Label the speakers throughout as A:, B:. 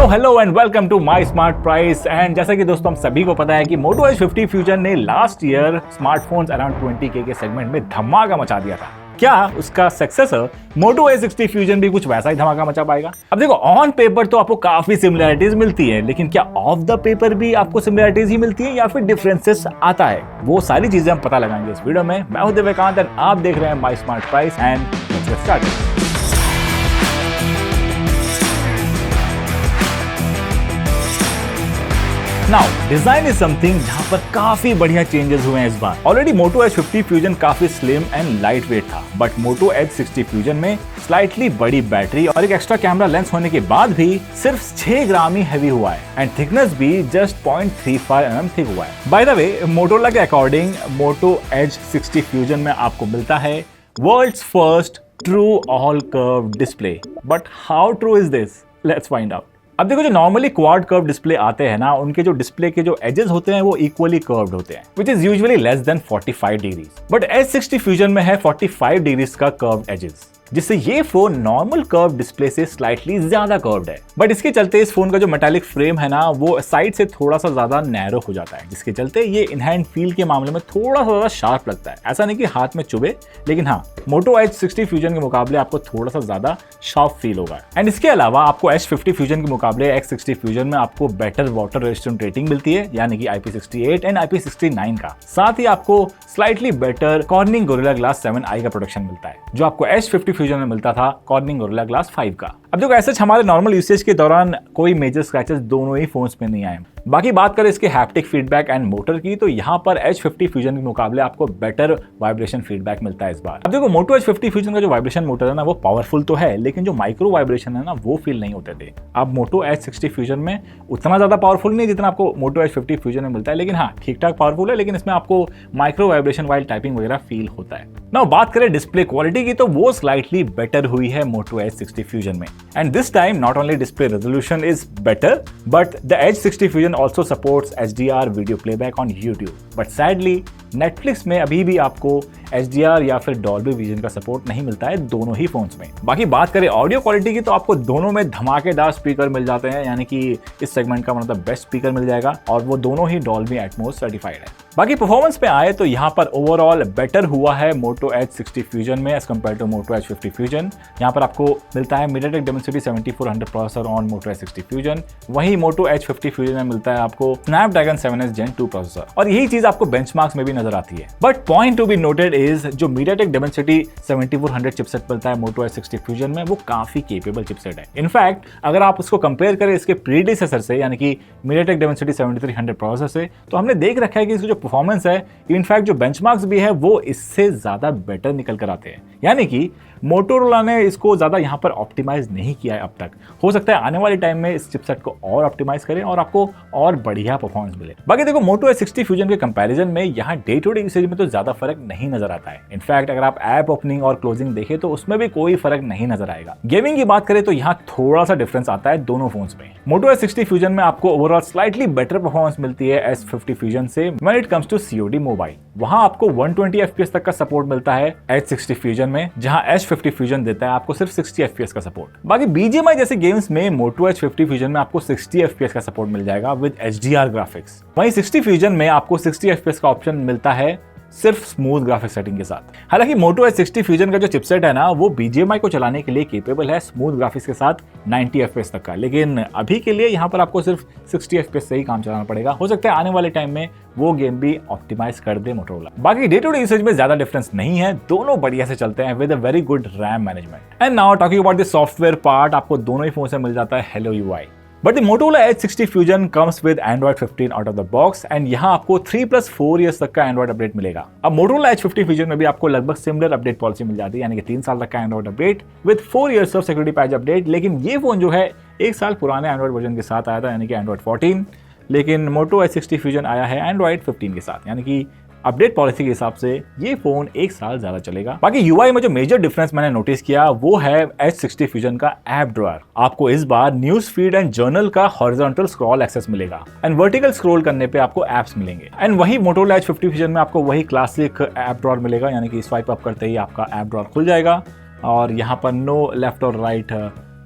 A: Hello and welcome to My Smart Price. And जैसा कि दोस्तों हम सभी को पता है कि Moto H50 Fusion ने last year smartphones around 20K के सेगमेंट में धमाका मचा दिया था। क्या उसका सक्सेसर Moto H60 Fusion भी कुछ वैसा ही धमाका मचा पाएगा? अब देखो, ऑन पेपर तो आपको काफी सिमिलरिटीज मिलती है, लेकिन क्या ऑफ द पेपर भी आपको सिमिलरिटीज ही मिलती है या फिर डिफरेंसेस आता है? वो सारी चीजें हम पता लगाएंगे इस वीडियो में। मैं हूं दिव्यकांत एंड आप देख रहे हैं my Smart Price and let's get started. Now design is something जहां पर काफी बढ़िया चेंजेस हुए हैं इस बार। ऑलरेडी Moto H50 Fusion काफी स्लिम एंड लाइट वेट था, बट Moto H60 Fusion में स्लाइटली बड़ी बैटरी और एक एक्स्ट्रा कैमरा लेंस होने के बाद भी सिर्फ 6 ग्राम ही हैवी हुआ है एंड थिकनेस भी जस्ट 0.35 mm थिक हुआ है। बाय द वे, मोटोरोला के अकॉर्डिंग Moto H60 Fusion में आपको मिलता है world's first true all curve display. But how true is this? Let's find out. अब देखो, जो नॉर्मली क्वाड कर्व डिस्प्ले आते हैं ना, उनके जो डिस्प्ले के जो एजेस होते हैं वो इक्वली कर्व्ड होते हैं, which is usually less than 45 degrees. But H60 Fusion में है 45 डिग्रीज का कर्व्ड एजेस, जिससे ये फोन नॉर्मल कर्व डिस्प्ले से स्लाइटली ज्यादा कर्व्ड है। बट इसके चलते इस फोन का जो मेटालिक फ्रेम है ना, वो साइड से थोड़ा सा ज्यादा नैरो हो जाता है, जिसके चलते ये इन हैंड फील के मामले में थोड़ा सा ज्यादा शार्प लगता है। ऐसा नहीं कि हाथ में चुभे, लेकिन हाँ, Moto H60 Fusion के मुकाबले आपको थोड़ा सा ज्यादा शार्प फील होगा। एंड इसके अलावा आपको H50 Fusion के मुकाबले X60 Fusion में आपको बेटर वाटर रेजिस्टेंट रेटिंग मिलती है, यानी कि IP68 एंड IP69 का। साथ ही आपको slightly better Corning Gorilla Glass 7i का प्रोटेक्शन मिलता है, जो आपको H50 Fusion में मिलता था Corning Gorilla Glass 5 का। अब देखो, ऐसे हमारे नॉर्मल यूसेज के दौरान कोई मेजर स्क्रैचेस दोनों ही फोन्स में नहीं आए। बाकी बात करें इसके हैप्टिक फीडबैक एंड मोटर की, तो यहाँ पर H50 Fusion के मुकाबले आपको बेटर वाइब्रेशन फीडबैक मिलता है इस बार। अब देखो, Moto H50 Fusion का जो वाइब्रेशन मोटर है ना, वो पावरफुल तो है, लेकिन जो माइक्रो वाइब्रेशन है ना, वो फील नहीं होते थे। अब Moto H60 Fusion में उतना ज्यादा पावरफुल नहीं जितना आपको Moto H50 Fusion में मिलता है, लेकिन हाँ, ठीक ठाक पावरफुल है, लेकिन इसमें आपको माइक्रो वाइब्रेशन वाइल टाइपिंग वगैरह फील होता है। नाउ बात करें डिस्प्ले क्वालिटी की, तो वो स्लाइटली बेटर हुई है Moto H60 Fusion में। And this time not only display resolution is better, but the H60 Fusion also supports HDR video playback on YouTube। But sadly Netflix में अभी भी आपको HDR या फिर Dolby Vision का सपोर्ट नहीं मिलता है दोनों ही फोन्स में। बाकी बात करें ऑडियो क्वालिटी की, तो आपको दोनों में धमाकेदार स्पीकर मिल जाते हैं, यानी कि इस सेगमेंट का मतलब बेस्ट स्पीकर मिल जाएगा, और वो दोनों ही Dolby Atmos सर्टिफाइड है। बाकी परफॉर्मेंस पे आए तो यहाँ पर ओवरऑल बेटर हुआ है Moto H60 Fusion में as compare to Moto H50 Fusion। यहाँ पर आपको मिलता है MediaTek Dimensity 7400 processor on Moto H60 Fusion, वहीं Moto H50 Fusion में मिलता है आपको Snapdragon 7s Gen 2 प्रोसेसर, और यही चीज आपको बेंचमार्क्स में भी नजर आती है। But point to be noted is जो MediaTek Dimensity 7400 चिपसेट मिलता है Moto H60 Fusion में, वो काफी केपेबल चिपसेट है। इनफैक्ट अगर आप उसको कंपेयर करें इसके प्रीडिसेसर से, यानी कि MediaTek Dimensity 7300 प्रोसेसर से, तो हमने देख रखा है कि इसकी जो परफॉर्मेंस है, इनफैक्ट जो बेंचमार्क्स भी है, वो इससे ज्यादा बेटर निकल कर आते हैं। यानी कि मोटोरोला ने इसको ज्यादा यहाँ पर ऑप्टिमाइज नहीं किया है अब तक। हो सकता है आने वाले टाइम में इस चिपसेट को और ऑप्टिमाइज करें और आपको और बढ़िया परफॉर्मेंस मिले। बाकी देखो, Moto H60 Fusion के कंपैरिजन में यहाँ डे टू डे यूसेज में तो ज्यादा फर्क नहीं नजर आता है। इनफैक्ट अगर आप ऐप ओपनिंग और क्लोजिंग देखें तो उसमें भी कोई फर्क नहीं नजर आएगा। गेमिंग की बात करें तो यहाँ थोड़ा सा डिफरेंस आता है दोनों फोन्स में। Moto H60 Fusion में आपको ओवरऑल स्लाइटली बेटर परफॉर्मेंस मिलती है H50 Fusion से when it comes to COD mobile. वहां आपको 120 FPS तक का सपोर्ट मिलता है H60 Fusion में, जहां H50 Fusion देता है आपको सिर्फ 60 FPS का सपोर्ट। बाकी BGMI जैसे गेम्स में Moto H50 Fusion में आपको 60 FPS का सपोर्ट मिल जाएगा विद HDR ग्राफिक्स। वहीं 60 Fusion में आपको 60 FPS का ऑप्शन मिलता है सिर्फ स्मूथ ग्राफिक सेटिंग के साथ। हालांकि Moto H60 Fusion का जो चिपसेट है ना, वो BGMI को चलाने के लिए केपेबल है स्मूथ ग्राफिक्स के साथ 90 FPS तक का, लेकिन अभी के लिए यहाँ पर आपको सिर्फ 60 FPS से ही काम चलाना पड़ेगा। हो सकता है आने वाले टाइम में वो गेम भी ऑप्टिमाइज कर दे मोटोरोला। बाकी डे टू डे यूसेज में ज्यादा डिफरेंस नहीं है, दोनों बढ़िया से चलते हैं with a very good RAM management. And now talking about the software part, आपको दोनों ही फोन से मिल जाता है Hello UI। But the Motorola H60 Fusion comes with Android 15 out of the box and यहाँ आपको 3+4 years तक का Android अपडेट मिलेगा। अब Motorola H50 Fusion में भी आपको लगभग सिमिलर अपडेट पॉलिसी मिल जाती है, यानी कि 3 साल तक का Android update with 4 years of security patch update. लेकिन ये फोन जो है 1 साल पुराने Android वर्जन के साथ आया था, यानी कि Android 14, लेकिन Moto H60 Fusion आया है Android 15 के साथ, यानी कि अपडेट पॉलिसी के हिसाब से ये फोन 1 साल ज्यादा चलेगा। बाकी यूआई में जो मेजर डिफरेंस मैंने नोटिस किया वो है H60 Fusion का ऐप ड्रॉअर। आपको इस बार न्यूज फीड एंड जर्नल का हॉरिजॉन्टल स्क्रॉल एक्सेस मिलेगा एंड वर्टिकल स्क्रॉल करने पे आपको एप्स मिलेंगे। एंड वही Motorola H50 Fusion में आपको वही क्लासिक ऐप ड्रॉअर मिलेगा, यानी कि स्वाइप अप करते ही आपका ऐप ड्रॉअर खुल जाएगा और यहाँ पर नो लेफ्ट और राइट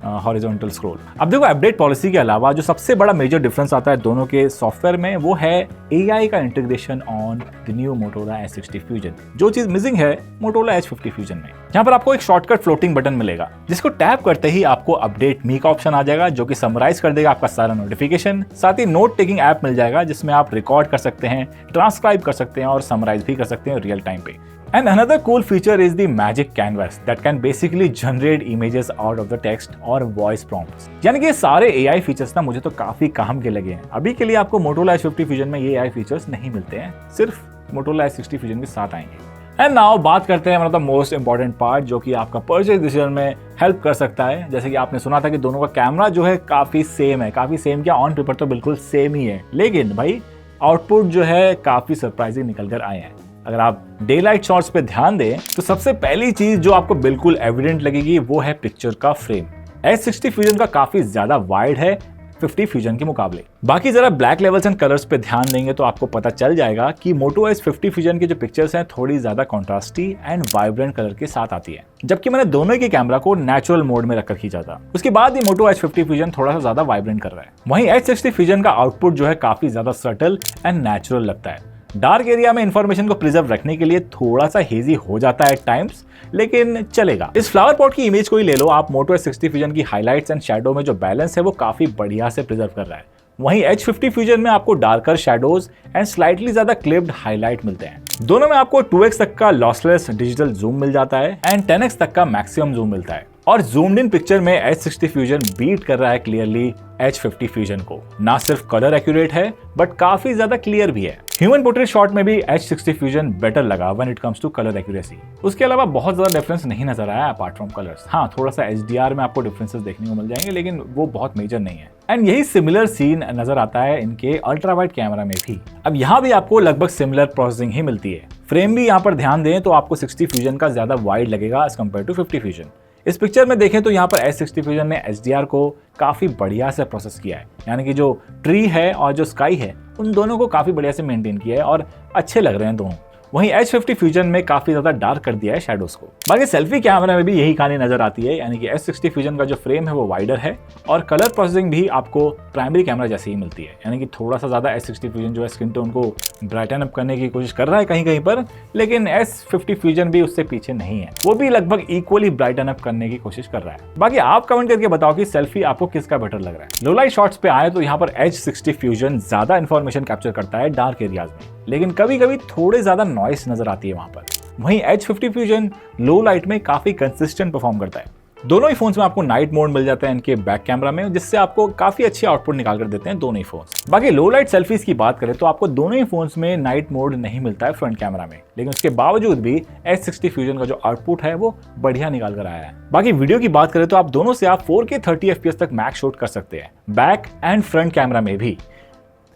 A: हॉरिजॉन्टल स्क्रॉल। अब देखो अपडेट पॉलिसी के अलावा जो सबसे बड़ा मेजर डिफरेंस आता है दोनों के सॉफ्टवेयर में वो है AI का integration on the new Motorola H60 fusion. जो चीज मिसिंग है मोटोरोला H50 फ्यूजन में। यहाँ पर आपको एक शॉर्टकट फ्लोटिंग बटन मिलेगा जिसको टैप करते ही आपको अपडेट मी का ऑप्शन आ जाएगा जो कि समराइज कर देगा आपका सारा नोटिफिकेशन। साथ ही नोट टेकिंग ऐप मिल जाएगा जिसमें आप रिकॉर्ड कर सकते हैं, ट्रांसक्राइब कर सकते हैं और समराइज भी कर सकते हैं रियल टाइम पे। And another cool feature is the magic canvas that can basically generate images out of the text or voice prompts। यानी कि ये सारे AI फीचर्स ना मुझे तो काफी काम के लगे हैं। अभी के लिए आपको Motorola H50 फ्यूजन में ये AI फीचर्स नहीं मिलते हैं, सिर्फ Motorola H60 फ्यूजन के साथ आएंगे। एंड नाउ बात करते हैं one of the most important part जो कि आपका परचेज डिसीजन में हेल्प कर सकता है। जैसे कि आपने सुना था कि दोनों का कैमरा जो है काफी सेम है, काफी सेम क्या ऑन पेपर तो बिल्कुल सेम ही है, लेकिन भाई आउटपुट जो है काफी सरप्राइजिंग निकल कर आए हैं। अगर आप डे लाइट शॉट्स पे ध्यान दें तो सबसे पहली चीज जो आपको बिल्कुल एविडेंट लगेगी वो है पिक्चर का फ्रेम। H60 फ्यूजन का काफी ज्यादा वाइड है 50 फ्यूजन के मुकाबले। बाकी जरा ब्लैक लेवल्स एंड कलर्स पे ध्यान देंगे तो आपको पता चल जाएगा कि मोटो H50 फ्यूजन की जो पिक्चर्स हैं थोड़ी ज्यादा कॉन्ट्रास्टी एंड वाइब्रेंट कलर के साथ आती है, जबकि मैंने दोनों के कैमरा को नेचुरल मोड में रखकर खींचा था। उसके बाद ही मोटो H50 फ्यूजन थोड़ा सा ज्यादा वाइब्रेंट कर रहा है। वहीं H60 फ्यूजन का आउटपुट जो है काफी ज्यादा सटल एंड नेचुरल लगता है। डार्क एरिया में इंफॉर्मेशन को प्रिजर्व रखने के लिए थोड़ा सा हेजी हो जाता है एट टाइम्स, लेकिन चलेगा। इस फ्लावर पॉट की इमेज को ही ले लो आप, मोटो H60 फ्यूजन की हाइलाइट्स एंड शैडो में जो बैलेंस है वो काफी बढ़िया से प्रिजर्व कर रहा है। वहीं H50 फ्यूजन में आपको डार्कर शैडोज एंड स्लाइटली ज्यादा क्लिप्ड हाईलाइट मिलते हैं। दोनों में आपको 2x तक का लॉसलेस डिजिटल जूम मिल जाता है एंड 10x तक का मैक्सिमम जूम मिलता है। और जूम्ड इन पिक्चर में H60 फ्यूजन बीट कर रहा है क्लियरली H50 फ्यूजन को। ना सिर्फ कलर एक्यूरेट है बट काफी ज्यादा क्लियर भी है। ह्यूमन पोर्ट्रेट शॉट में भी H60 फ्यूजन बेटर लगा when it comes to colour accuracy. उसके अलावा बहुत ज्यादा डिफरेंस नहीं नजर आया अपार्ट फ्रॉम कलर्स। हाँ, थोड़ा सा HDR में आपको डिफरेंसेस देखने को मिल जाएंगे लेकिन वो बहुत मेजर नहीं है। एंड यही सिमिलर सीन नजर आता है इनके अल्ट्रा वाइड कैमरा में भी। अब यहाँ भी आपको लगभग सिमिलर प्रोसेसिंग ही मिलती है। फ्रेम भी यहाँ पर ध्यान दें तो आपको 60 फ्यूजन का ज्यादा वाइड लगेगा एज कम्पेयर टू 50 फ्यूजन। इस पिक्चर में देखें तो यहाँ पर H60 फ्यूजन ने HDR को काफी बढ़िया से प्रोसेस किया है, यानी कि जो ट्री है और जो स्काई है उन दोनों को काफी बढ़िया से मेंटेन किया है और अच्छे लग रहे हैं दोनों। वहीं H50 फ्यूजन में काफी ज्यादा डार्क कर दिया है शैडोज को। बाकी सेल्फी कैमरा में भी यही कहानी नजर आती है, यानी कि H60 फ्यूजन का जो फ्रेम है वो वाइडर है और कलर प्रोसेसिंग भी आपको प्राइमरी कैमरा जैसे ही मिलती है, यानी कि थोड़ा सा ज्यादा H60 फ्यूजन जो है स्किन टोन को ब्राइटन अप करने की कोशिश कर रहा है कहीं कहीं पर, लेकिन H50 फ्यूजन भी उससे पीछे नहीं है, वो भी लगभग इक्वली ब्राइटन अप करने की कोशिश कर रहा है। बाकी आप कमेंट करके बताओ कि सेल्फी आपको किसका बेटर लग रहा है। लो लाइट शॉट्स पे आए तो यहाँ पर H60 फ्यूजन ज्यादा इंफॉर्मेशन कैप्चर करता है डार्क एरियाज में, लेकिन कभी कभी थोड़े ज्यादा नॉइस नजर आती है वहां पर। वहीं H50 फ्यूजन लो लाइट में काफी कंसिस्टेंट परफॉर्म करता है। दोनों ही फोन्स में आपको नाइट मोड मिल जाता है इनके बैक कैमरा में, जिससे आपको काफी अच्छी आउटपुट निकाल कर देते हैं दोनों ही फोन्स। बाकी लो लाइट सेल्फीज की बात करें तो आपको दोनों ही फोन्स में नाइट मोड नहीं मिलता है फ्रंट कैमरा में, लेकिन उसके बावजूद भी H60 फ्यूजन का जो आउटपुट है वो बढ़िया निकाल कर आया है। बाकी वीडियो की बात करें तो आप दोनों से आप 4K 30 FPS तक मैक्स शूट कर सकते हैं, बैक एंड फ्रंट कैमरा में भी।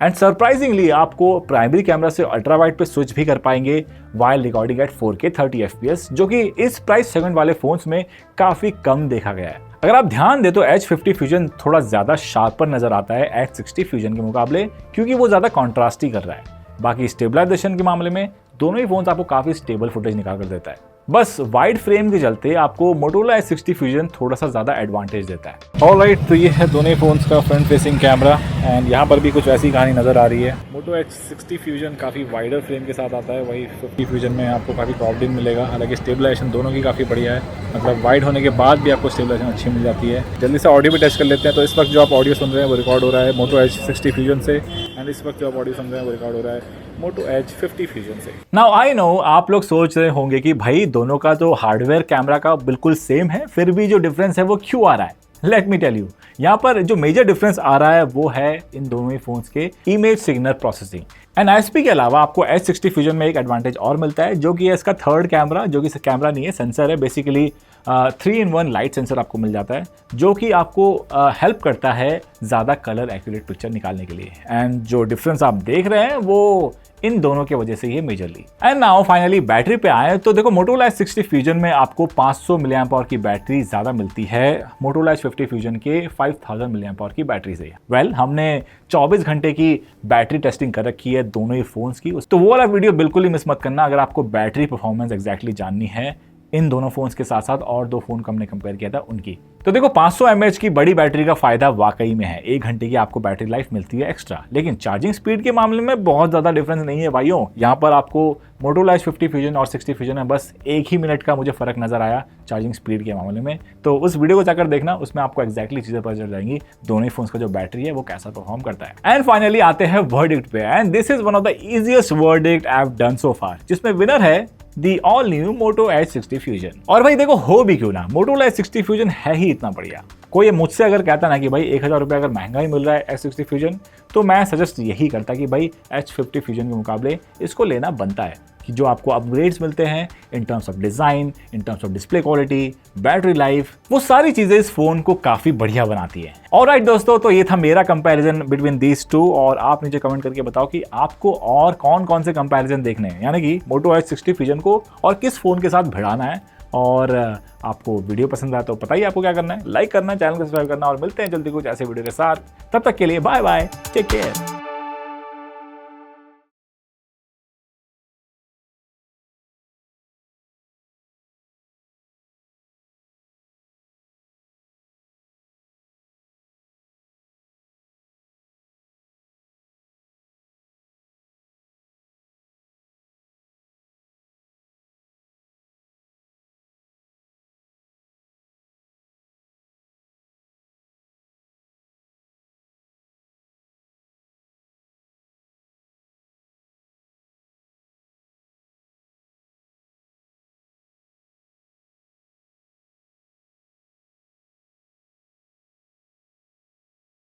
A: एंड सरप्राइजिंगली आपको प्राइमरी कैमरा से अल्ट्रा वाइड पे स्विच भी कर पाएंगे while recording at 4K 30 FPS, जो कि इस प्राइस सेगमेंट वाले फोन्स में काफी कम देखा गया है। अगर आप ध्यान दें तो H50 फ्यूजन थोड़ा ज्यादा शार्पर नजर आता है H60 फ्यूजन के मुकाबले, क्योंकि वो ज्यादा कॉन्ट्रास्टी कर रहा है। बाकी स्टेबलाइजेशन के मामले में दोनों ही फोन्स आपको काफी स्टेबल फुटेज निकाल कर देता है। बस वाइड फ्रेम के चलते आपको मोटोरोला H60 फ्यूजन थोड़ा सा ज्यादा एडवांटेज देता है। ऑलराइट, तो ये है दोनों फोन्स का फ्रंट फेसिंग कैमरा एंड यहाँ पर भी कुछ ऐसी कहानी नजर आ रही है। मोटो H60 फ्यूजन काफी वाइडर फ्रेम के साथ आता है, वही 50 फ्यूजन में आपको काफी प्रॉब्लम मिलेगा। हालांकि स्टेबलाइजेशन दोनों की काफी बढ़िया है, मतलब वाइड होने के बाद भी आपको स्टेबलाइजेशन अच्छी मिल जाती है। जल्दी से ऑडियो भी टेस्ट कर लेते हैं। तो इस वक्त जो आप ऑडियो सुन रहे हैं वो रिकॉर्ड हो रहा है मोटो H60 फ्यूजन से, एंड इस वक्त जो आप ऑडियो सुन रहे हैं वो रिकॉर्ड हो रहा है मोटो H50 फ्यूजन से। नाउ आई नो आप लोग सोच रहे होंगे कि भाई दोनों का तो हार्डवेयर कैमरा का बिल्कुल सेम है, फिर भी जो डिफरेंस है वो क्यों आ रहा है। लेट मी टेल यू, यहाँ पर जो मेजर डिफरेंस आ रहा है वो है इन दोनों ही फोन्स के image signal processing. And ISP के अलावा आपको H60 फ्यूजन में एक एडवांटेज और मिलता है, जो कि है इसका थर्ड कैमरा, जो कि कैमरा नहीं है, सेंसर है। बेसिकली 3-in-1 लाइट सेंसर आपको मिल जाता है, जो कि आपको हेल्प करता है ज़्यादा कलर एक्यूरेट पिक्चर निकालने के लिए। एंड जो डिफरेंस आप देख रहे हैं वो इन दोनों की वजह से ही है majorly. And now finally battery पे आए तो देखो मोटोरोला H60 फ्यूजन में आपको 500 mAh की बैटरी ज्यादा मिलती है मोटोरोला H50 फ्यूजन के 5000 mAh की बैटरी से। वेल, हमने 24 घंटे की बैटरी टेस्टिंग कर रखी है दोनों ही फोन्स की, तो वो वाला वीडियो बिल्कुल ही मिस मत करना अगर आपको बैटरी परफॉर्मेंस एग्जैक्टली जाननी है इन दोनों फोन्स के साथ साथ और 2 फोन को हमने कंपेयर किया था उनकी। तो देखो 500 mAh की बड़ी बैटरी का फायदा वाकई में है, 1 घंटे की आपको बैटरी लाइफ मिलती है एक्स्ट्रा। लेकिन चार्जिंग स्पीड के मामले में बहुत ज्यादा डिफरेंस नहीं है भाइयों। यहाँ पर आपको Motorola H50 Fusion और 60 Fusion में बस 1 ही मिनट का मुझे फर्क नजर आया चार्जिंग स्पीड के मामले में। तो उस वीडियो को जाकर देखना, उसमें आपको एक्जैक्टली चीजें पता चल जाएंगी दोनों ही फोन्स का जो बैटरी है वो कैसा परफॉर्म करता है। एंड फाइनली आते हैं वर्डिक्ट पे, and this is one of the easiest verdict I have done so far, जिसमें विनर है the all new Moto H60 Fusion। और भाई देखो हो भी क्यों ना, Motorola H60 Fusion है ही इतना बढ़िया। कोई मुझसे अगर कहता ना कि भाई 1000 रुपये अगर महंगा ही मिल रहा है H60 Fusion, तो मैं सजेस्ट यही करता कि भाई H50 Fusion के मुकाबले इसको लेना बनता है, कि जो आपको अपग्रेड्स मिलते हैं in terms of design, in terms of display quality, battery life, वो सारी चीजें इस फोन को काफी बढ़िया बनाती है। ऑलराइट दोस्तों, तो ये था मेरा कंपैरिजन बिटवीन दीज टू, और आप नीचे कमेंट करके बताओ कि आपको और कौन कौन से कंपैरिजन देखने हैं, यानी कि Moto H60 Fusion को और किस फोन के साथ भिड़ाना है। और आपको वीडियो पसंद आया तो पता ही आपको क्या करना है, लाइक करना, चैनल को सब्सक्राइब करना, और मिलते हैं जल्दी कुछ ऐसे वीडियो के साथ। तब तक के लिए बाय बाय, टेक केयर।